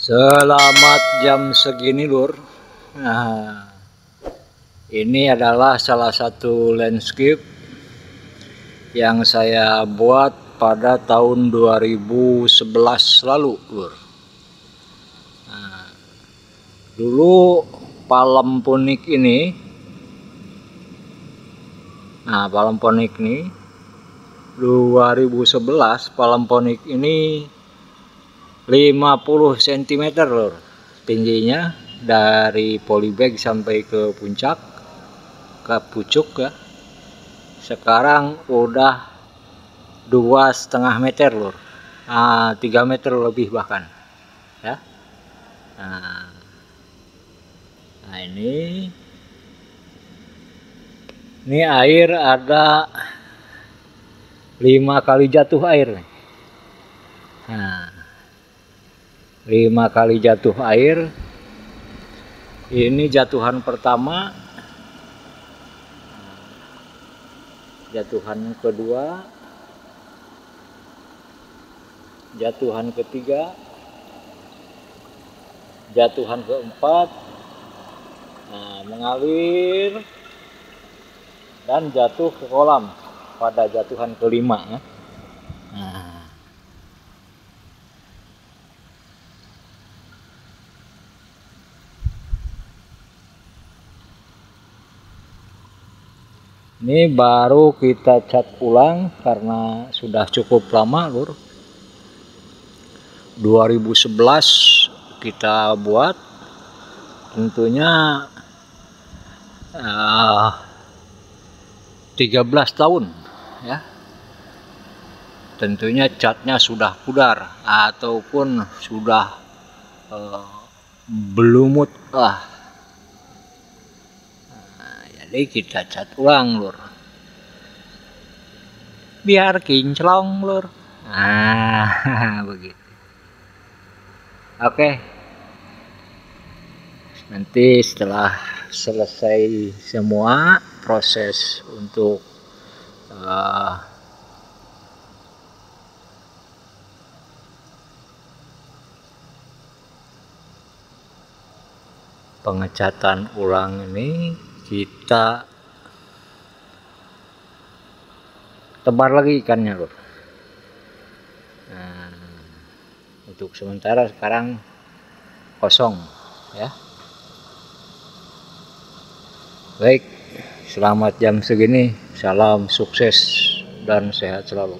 Selamat jam segini, Lur. Nah, ini adalah salah satu landscape yang saya buat pada tahun 2011 lalu, Lur. Nah, dulu Palemponik ini, Palemponik ini 2011 Palemponik ini 50 cm, Lur, tingginya dari polybag sampai ke puncak, ke pucuk ya. Sekarang udah 2,5 meter, Lur. 3 meter lebih bahkan ya. Nah, ini air ada 5 kali jatuh air. Nah, 5 kali jatuh air. Ini jatuhan pertama, jatuhan kedua, jatuhan ketiga, jatuhan keempat, mengalir dan jatuh ke kolam pada jatuhan kelima ya. Ini baru kita cat ulang karena sudah cukup lama, Lur. 2011 kita buat, tentunya 13 tahun ya. Tentunya catnya sudah pudar ataupun sudah belumut lah. Jadi kita cat ulang, Lur, biar kinclong, Lur. Begitu. Oke, nanti setelah selesai semua proses untuk pengecatan ulang ini, kita tebar lagi ikannya, Lur. Untuk sementara sekarang kosong ya. Baik, selamat jam segini, salam sukses dan sehat selalu.